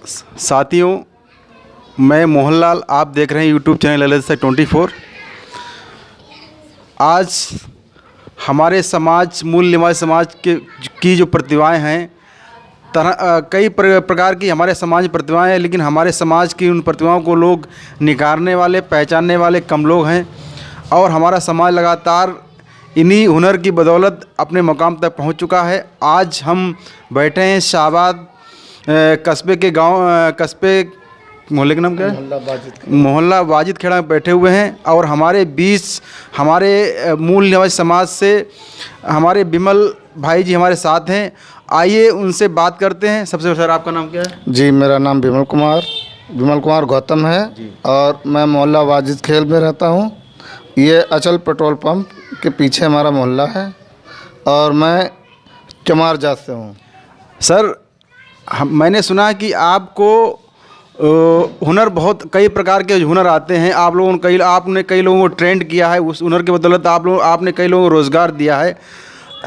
साथियों, मैं मोहनलाल, आप देख रहे हैं यूट्यूब चैनल ललित 24। आज हमारे समाज, मूल निवासी समाज की जो प्रतिभाएं हैं, कई प्रकार की हमारे समाज में प्रतिभाएं हैं, लेकिन हमारे समाज की उन प्रतिभाओं को लोग निखारने वाले, पहचानने वाले कम लोग हैं। और हमारा समाज लगातार इन्हीं हुनर की बदौलत अपने मुकाम तक पहुंच चुका है। आज हम बैठे हैं शाहबाद कस्बे के कस्बे मोहल्ले का नाम क्या है, मोहल्ला वाजिद खेड़ा में बैठे हुए हैं। और हमारे बीच हमारे मूल निवासी समाज से हमारे बिमल भाई जी हमारे साथ हैं। आइए उनसे बात करते हैं। सबसे पहले सर, आपका नाम क्या है? जी, मेरा नाम बिमल कुमार गौतम है और मैं मोहल्ला वाजिद खेल में रहता हूँ। ये अचल पेट्रोल पंप के पीछे हमारा मोहल्ला है और मैं चमार जात से हूँ। सर, मैंने सुना कि आपको हुनर, बहुत कई प्रकार के हुनर आते हैं। आपने कई लोगों को ट्रेंड किया है। उस हुनर के बदौलत आपने कई लोगों को रोज़गार दिया है।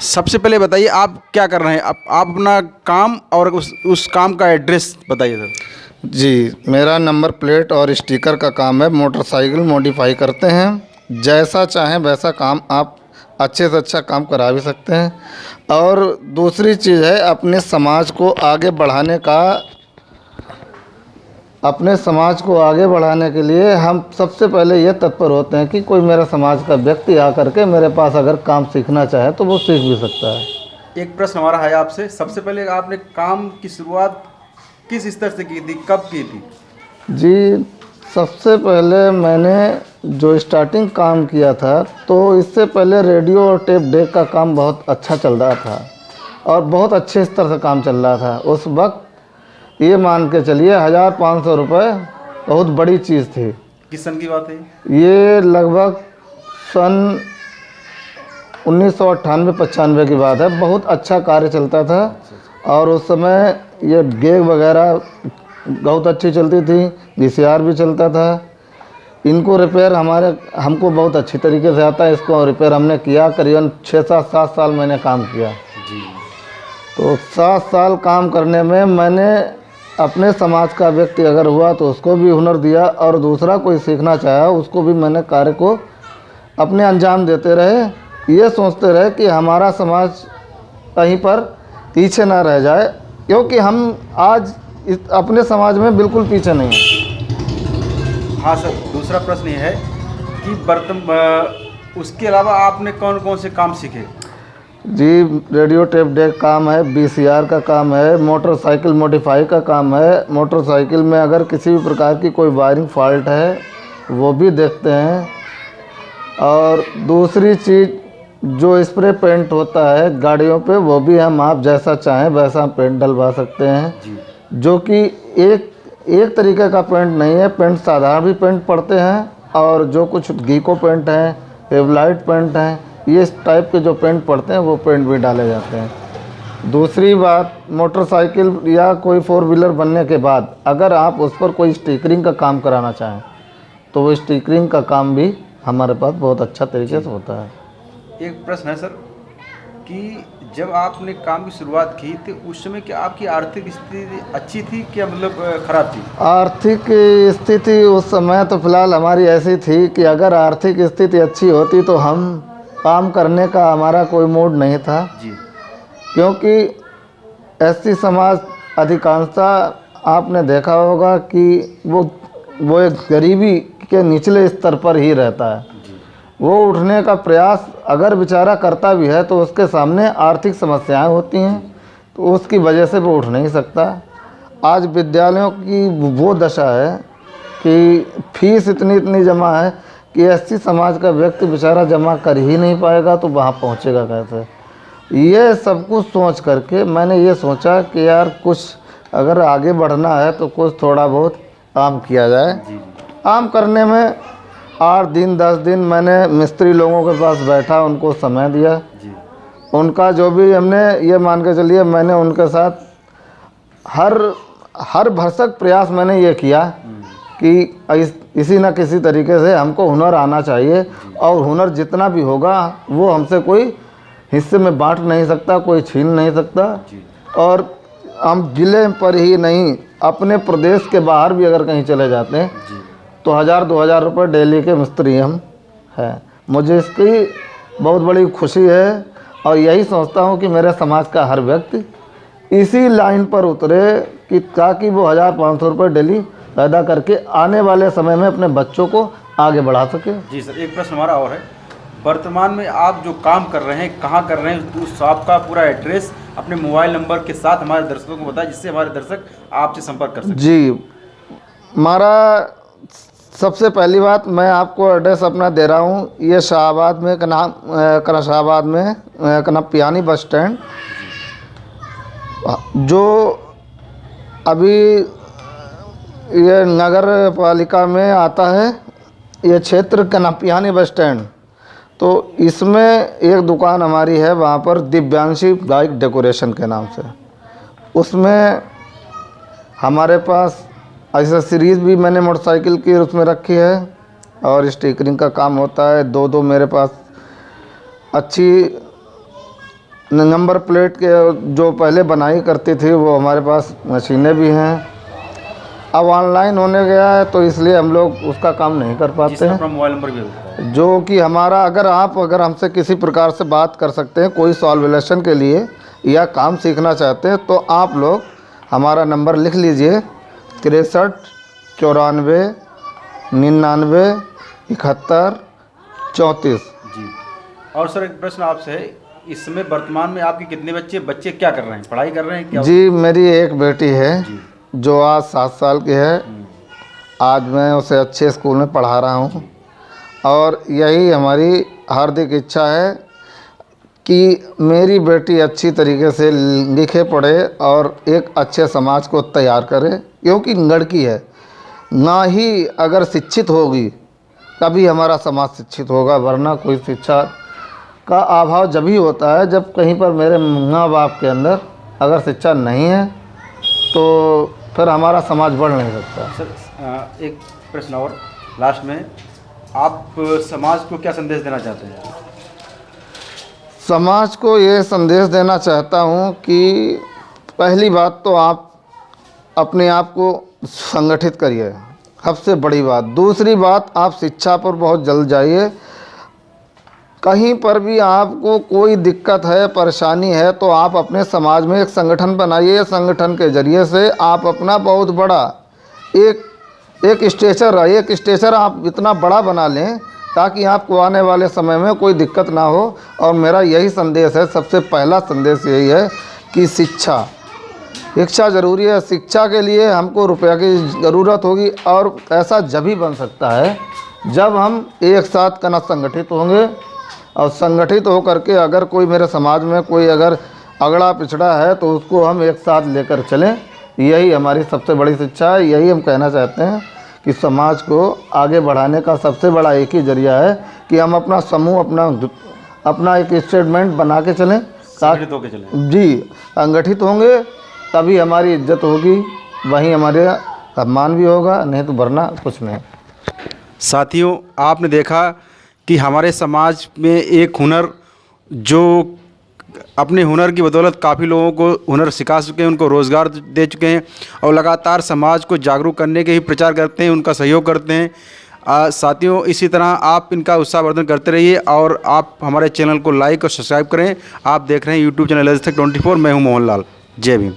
सबसे पहले बताइए, आप क्या कर रहे हैं? आप अपना काम और उस काम का एड्रेस बताइए सर। जी, मेरा नंबर प्लेट और स्टिकर का काम है। मोटरसाइकिल मॉडिफाई करते हैं। जैसा चाहें वैसा काम आप अच्छे से अच्छा काम करा भी सकते हैं। और दूसरी चीज़ है, अपने समाज को आगे बढ़ाने के लिए हम सबसे पहले ये तत्पर होते हैं कि कोई मेरा समाज का व्यक्ति आकर के मेरे पास अगर काम सीखना चाहे तो वो सीख भी सकता है। एक प्रश्न हमारा है आपसे। सबसे पहले आपने काम की शुरुआत किस स्तर से की थी, कब की थी? जी, सबसे पहले मैंने जो स्टार्टिंग काम किया था, तो इससे पहले रेडियो और टेप डेक का काम बहुत अच्छा चल रहा था और बहुत अच्छे स्तर से काम चल रहा था। उस वक्त ये मान के चलिए 1500 रुपये बहुत बड़ी चीज़ थी। किस सन की बात है? ये लगभग सन 1998-95 की बात है। बहुत अच्छा कार्य चलता था और उस समय ये गेग वगैरह बहुत अच्छी चलती थी, VCR भी चलता था। इनको रिपेयर हमको बहुत अच्छी तरीके से आता है। इसको रिपेयर हमने किया, करीबन 6-7 साल मैंने काम किया जी। तो 7 साल काम करने में मैंने अपने समाज का व्यक्ति अगर हुआ तो उसको भी हुनर दिया और दूसरा कोई सीखना चाहा उसको भी मैंने कार्य को अपने अंजाम देते रहे। ये सोचते रहे कि हमारा समाज कहीं पर पीछे ना रह जाए, क्योंकि हम आज अपने समाज में बिल्कुल पीछे नहीं हैं। हाँ सर, दूसरा प्रश्न ये है कि उसके अलावा आपने कौन कौन से काम सीखे? जी, रेडियो टेप डेक काम है, VCR का काम है, मोटरसाइकिल मॉडिफाई का काम है। मोटरसाइकिल में अगर किसी भी प्रकार की कोई वायरिंग फॉल्ट है वो भी देखते हैं। और दूसरी चीज़, जो स्प्रे पेंट होता है गाड़ियों पे, वो भी आप जैसा चाहें वैसा पेंट डलवा सकते हैं जी। जो कि एक तरीके का पेंट नहीं है। पेंट साधारण भी पेंट पड़ते हैं और जो कुछ गीको पेंट हैं, फेवलाइट पेंट हैं, ये इस टाइप के जो पेंट पड़ते हैं वो पेंट भी डाले जाते हैं। दूसरी बात, मोटरसाइकिल या कोई 4 व्हीलर बनने के बाद अगर आप उस पर कोई स्टिकरिंग का काम कराना चाहें तो वो स्टिकरिंग का काम भी हमारे पास बहुत अच्छा तरीके से होता है। एक प्रश्न है सर कि जब आपने काम की शुरुआत की तो उस समय क्या आपकी आर्थिक स्थिति अच्छी थी, क्या मतलब खराब थी? आर्थिक स्थिति उस समय तो फिलहाल हमारी ऐसी थी कि अगर आर्थिक स्थिति अच्छी होती तो हम काम करने का हमारा कोई मूड नहीं था जी। क्योंकि SC समाज अधिकांशतः आपने देखा होगा कि वो एक गरीबी के निचले स्तर पर ही रहता है। वो उठने का प्रयास अगर बेचारा करता भी है तो उसके सामने आर्थिक समस्याएं होती हैं, तो उसकी वजह से वो उठ नहीं सकता। आज विद्यालयों की वो दशा है कि फीस इतनी जमा है कि SC समाज का व्यक्ति बेचारा जमा कर ही नहीं पाएगा, तो वहाँ पहुँचेगा कैसे? ये सब कुछ सोच करके मैंने ये सोचा कि यार कुछ अगर आगे बढ़ना है तो कुछ थोड़ा बहुत काम किया जाए। काम करने में 8 दिन 10 दिन मैंने मिस्त्री लोगों के पास बैठा, उनको समय दिया जी। उनका जो भी हमने ये मान के चलिए, मैंने उनके साथ हर भरसक प्रयास मैंने ये किया कि इसी न किसी तरीके से हमको हुनर आना चाहिए और हुनर जितना भी होगा वो हमसे कोई हिस्से में बांट नहीं सकता, कोई छीन नहीं सकता। और हम ज़िले पर ही नहीं, अपने प्रदेश के बाहर भी अगर कहीं चले जाते हैं तो 1000-2000 रुपये डेली के मिस्त्री हम हैं। मुझे इसकी बहुत बड़ी खुशी है और यही सोचता हूँ कि मेरे समाज का हर व्यक्ति इसी लाइन पर उतरे कि ताकि वो 1500 रुपये डेली पैदा करके आने वाले समय में अपने बच्चों को आगे बढ़ा सके। जी सर, एक प्रश्न हमारा और है, वर्तमान में आप जो काम कर रहे हैं कहाँ कर रहे हैं, उस आपका पूरा एड्रेस अपने मोबाइल नंबर के साथ हमारे दर्शकों को बताएं जिससे हमारे दर्शक आपसे संपर्क कर सकें। जी, हमारा सबसे पहली बात मैं आपको एड्रेस अपना दे रहा हूँ। ये शाहबाद में शाहबाद में कनपियानी बस स्टैंड, जो अभी ये नगर पालिका में आता है, ये क्षेत्र कनपियानी बस स्टैंड। तो इसमें एक दुकान हमारी है, वहाँ पर दिव्यांशी बाइक डेकोरेशन के नाम से। उसमें हमारे पास एक्सेसरीज भी मैंने मोटरसाइकिल की उसमें रखी है और स्टिकरिंग का काम होता है। दो मेरे पास अच्छी नंबर प्लेट के जो पहले बनाई करती थी वो हमारे पास मशीनें भी हैं। अब ऑनलाइन होने गया है तो इसलिए हम लोग उसका काम नहीं कर पाते हैं। अपना मोबाइल नंबर भी होता है जो कि हमारा अगर हमसे किसी प्रकार से बात कर सकते हैं कोई सॉल्वेशन के लिए या काम सीखना चाहते हैं तो आप लोग हमारा नंबर लिख लीजिए 63 94 99 71 34। जी। और सर एक प्रश्न आपसे है, इस समय वर्तमान में आपके कितने बच्चे क्या कर रहे हैं, पढ़ाई कर रहे हैं क्या? जी, मेरी एक बेटी है जो आज 7 साल की है। आज मैं उसे अच्छे स्कूल में पढ़ा रहा हूँ और यही हमारी हार्दिक इच्छा है कि मेरी बेटी अच्छी तरीके से लिखे पढ़े और एक अच्छे समाज को तैयार करे, क्योंकि लड़की है ना ही अगर शिक्षित होगी तभी हमारा समाज शिक्षित होगा, वरना कोई शिक्षा का अभाव जब ही होता है जब कहीं पर मेरे माँ बाप के अंदर अगर शिक्षा नहीं है तो फिर हमारा समाज बढ़ नहीं सकता। सर एक प्रश्न और लास्ट में, आप समाज को क्या संदेश देना चाहते हैं? समाज को ये संदेश देना चाहता हूँ कि पहली बात तो आप अपने आप को संगठित करिए, सबसे बड़ी बात। दूसरी बात, आप शिक्षा पर बहुत जल्द जाइए। कहीं पर भी आपको कोई दिक्कत है, परेशानी है तो आप अपने समाज में एक संगठन बनाइए। संगठन के ज़रिए से आप अपना बहुत बड़ा एक स्ट्रेचर आप इतना बड़ा बना लें ताकि आपको आने वाले समय में कोई दिक्कत ना हो। और मेरा यही संदेश है, सबसे पहला संदेश यही है कि शिक्षा ज़रूरी है। शिक्षा के लिए हमको रुपया की ज़रूरत होगी और ऐसा जब ही बन सकता है जब हम एक साथ संगठित होंगे। और संगठित हो करके अगर कोई मेरे समाज में कोई अगर अगड़ा पिछड़ा है तो उसको हम एक साथ लेकर चलें। यही हमारी सबसे बड़ी शिक्षा है। यही हम कहना चाहते हैं कि समाज को आगे बढ़ाने का सबसे बड़ा एक ही जरिया है कि हम अपना समूह अपना एक स्टेटमेंट बना के चलें, संगठित होकर चलें। जी, संगठित होंगे तभी हमारी इज्जत होगी, वहीं हमारे सम्मान भी होगा, नहीं तो वरना कुछ नहीं। साथियों, आपने देखा कि हमारे समाज में एक हुनर जो अपने हुनर की बदौलत काफ़ी लोगों को हुनर सिखा चुके हैं, उनको रोज़गार दे चुके हैं और लगातार समाज को जागरूक करने के ही प्रचार करते हैं, उनका सहयोग करते हैं। साथियों, इसी तरह आप इनका उत्साहवर्धन करते रहिए और आप हमारे चैनल को लाइक और सब्सक्राइब करें। आप देख रहे हैं यूट्यूब चैनल एज तक 24। मैं हूं मोहन लाल। जय भीम।